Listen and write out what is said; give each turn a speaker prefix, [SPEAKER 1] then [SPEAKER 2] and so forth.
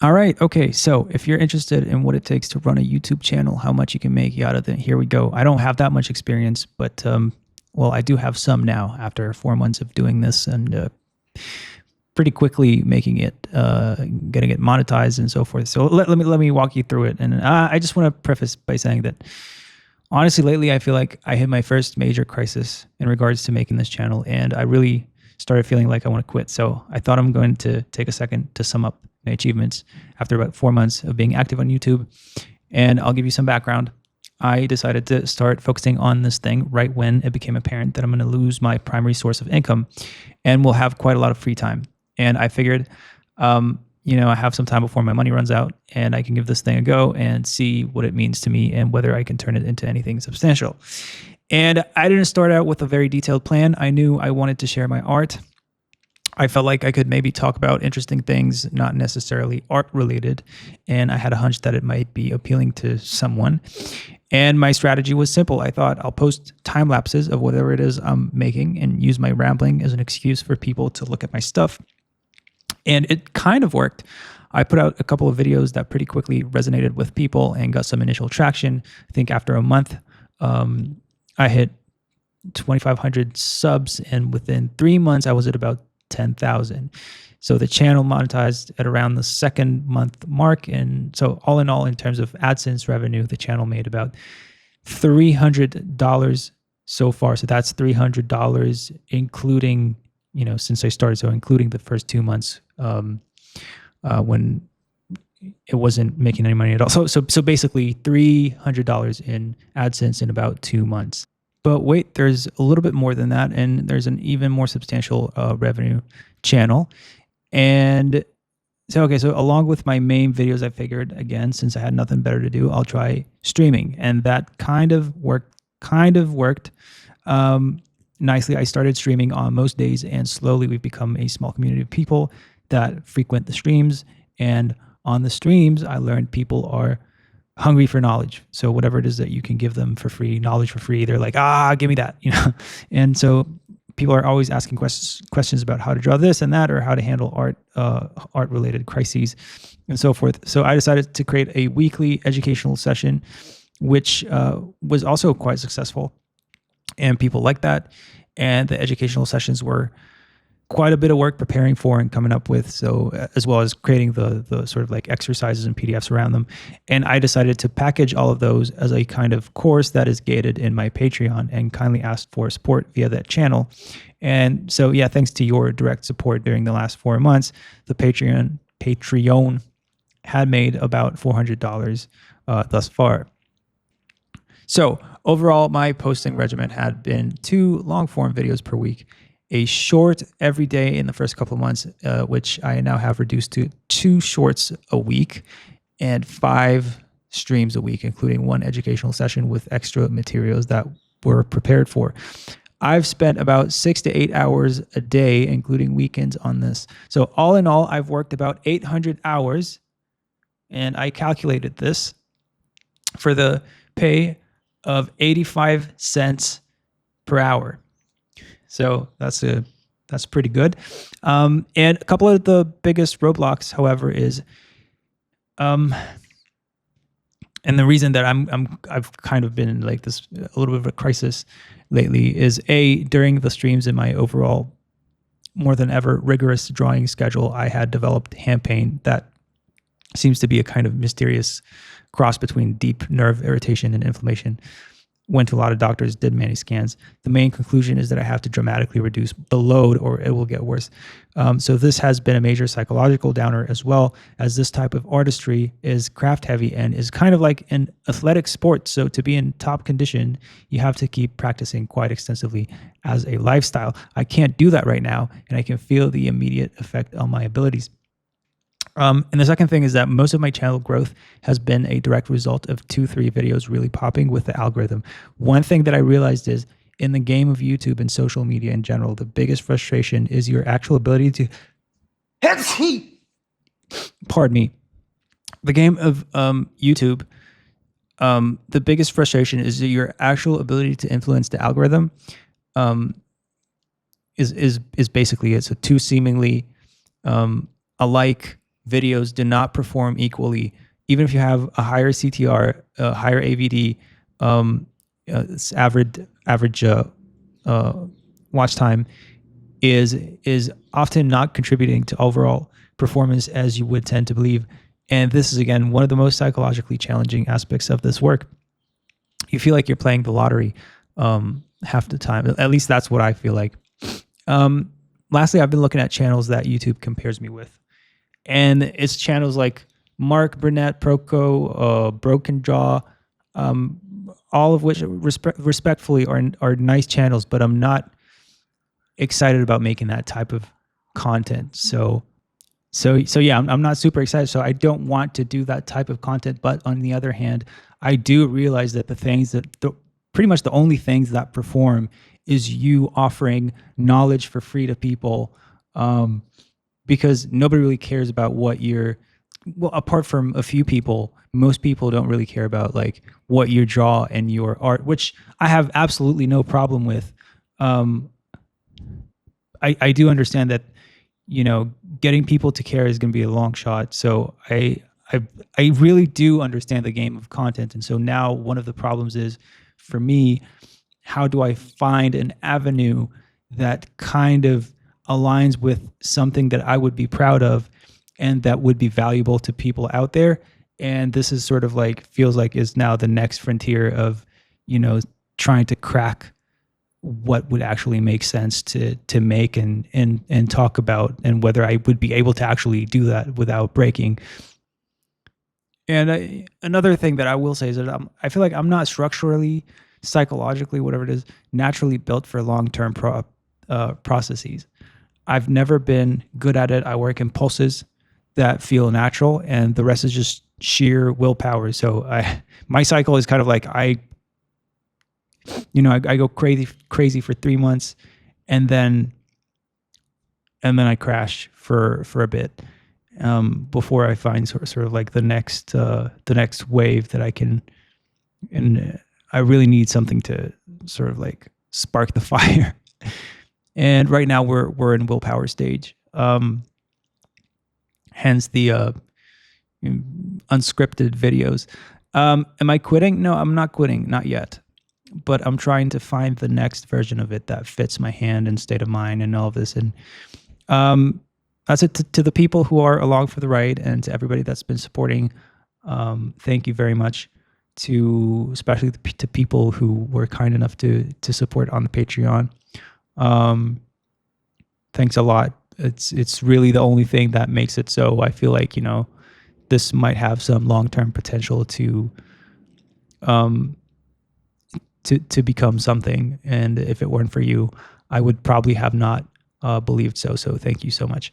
[SPEAKER 1] All right. Okay. So if you're interested in what it takes to run a YouTube channel, how much you can make, yada, then here we go. I don't have that much experience, but well, I do have some now after 4 months of doing this and pretty quickly making it, getting it monetized and so forth. So let me walk you through it. And I just want to preface by saying that honestly, lately I feel like I hit my first major crisis in regards to making this channel, and I really started feeling like I want to quit. So I thought I'm going to take a second to sum up my achievements after about 4 months of being active on YouTube. And I'll give you some background. I decided to start focusing on this thing right when it became apparent that I'm going to lose my primary source of income and will have quite a lot of free time. And I figured, I have some time before my money runs out and I can give this thing a go and see what it means to me and whether I can turn it into anything substantial. And I didn't start out with a very detailed plan. I knew I wanted to share my art. I felt like I could maybe talk about interesting things, not necessarily art related. And I had a hunch that it might be appealing to someone. And my strategy was simple. I thought I'll post time lapses of whatever it is I'm making and use my rambling as an excuse for people to look at my stuff. And it kind of worked. I put out a couple of videos that pretty quickly resonated with people and got some initial traction. I think after a month, I hit 2,500 subs, and within 3 months, I was at about 10,000. So the channel monetized at around the second month mark. And so all in all, in terms of AdSense revenue, the channel made about $300 so far. So that's $300, including, since I started, so including the first 2 months when it wasn't making any money at all. So basically $300 in AdSense in about 2 months. But wait, there's a little bit more than that, and there's an even more substantial revenue channel. And so along with my main videos, I figured, again, since I had nothing better to do, I'll try streaming. And that kind of worked nicely. I started streaming on most days, and slowly we've become a small community of people that frequent the streams. And on the streams, I learned people are hungry for knowledge. So whatever it is that you can give them for free, knowledge for free, they're like, give me that, And so people are always asking questions about how to draw this and that, or how to handle art related crises and so forth. So I decided to create a weekly educational session, which was also quite successful, and people liked that. And the educational sessions were quite a bit of work preparing for and coming up with, so as well as creating the sort of like exercises and PDFs around them. And I decided to package all of those as a kind of course that is gated in my Patreon, and kindly asked for support via that channel. And so, yeah, thanks to your direct support during the last 4 months, the Patreon had made about $400 thus far. So overall, my posting regimen had been 2 long-form videos per week, a short every day in the first couple of months, which I now have reduced to 2 shorts a week, and 5 streams a week, including 1 educational session with extra materials that were prepared for. I've spent about 6 to 8 hours a day, including weekends, on this. So all in all, I've worked about 800 hours, and I calculated this for the pay of 85 cents per hour. So that's pretty good. And a couple of the biggest roadblocks, however, is, and the reason that I've kind of been in like this a little bit of a crisis lately is, during the streams in my overall more than ever rigorous drawing schedule, I had developed hand pain that seems to be a kind of mysterious cross between deep nerve irritation and inflammation. Went to a lot of doctors, did many scans. The main conclusion is that I have to dramatically reduce the load or it will get worse. So this has been a major psychological downer, as well as this type of artistry is craft heavy and is kind of like an athletic sport. So to be in top condition, you have to keep practicing quite extensively as a lifestyle. I can't do that right now, and I can feel the immediate effect on my abilities. And the second thing is that most of my channel growth has been a direct result of 2-3 videos really popping with the algorithm. One thing that I realized is, in the game of YouTube and social media in general, the biggest frustration is your actual ability to pardon me. The game of YouTube, the biggest frustration is your actual ability to influence the algorithm. Is basically it. So 2 seemingly alike videos do not perform equally, even if you have a higher CTR, a higher AVD, average watch time is often not contributing to overall performance as you would tend to believe. And this is, again, one of the most psychologically challenging aspects of this work. You feel like you're playing the lottery half the time. At least that's what I feel like. Lastly, I've been looking at channels that YouTube compares me with. And it's channels like Mark Burnett, Proco, Broken Jaw, all of which respectfully are nice channels, but I'm not excited about making that type of content. So yeah, I'm not super excited. So I don't want to do that type of content. But on the other hand, I do realize that pretty much the only things that perform is you offering knowledge for free to people, because nobody really cares about what well, apart from a few people, most people don't really care about like what you draw and your art, which I have absolutely no problem with. I do understand that, getting people to care is going to be a long shot. So I really do understand the game of content. And so now one of the problems is, for me, how do I find an avenue that kind of aligns with something that I would be proud of and that would be valuable to people out there? And this is sort of like, feels like is now the next frontier of, trying to crack what would actually make sense to make and talk about, and whether I would be able to actually do that without breaking. And another thing that I will say is that I feel like I'm not structurally, psychologically, whatever it is, naturally built for long-term processes. I've never been good at it. I work in pulses that feel natural, and the rest is just sheer willpower. So my cycle is kind of like I go crazy for 3 months, and then I crash for a bit, before I find sort of like the next wave that I can. And I really need something to sort of like spark the fire. And right now we're in willpower stage. Hence the unscripted videos. Am I quitting? No, I'm not quitting, not yet. But I'm trying to find the next version of it that fits my hand and state of mind and all of this. And that's it to the people who are along for the ride, and to everybody that's been supporting. Thank you very much, especially to people who were kind enough to support on the Patreon. Thanks a lot. It's really the only thing that makes it so I feel like, this might have some long-term potential to become something. And if it weren't for you, I would probably have not believed so. So thank you so much.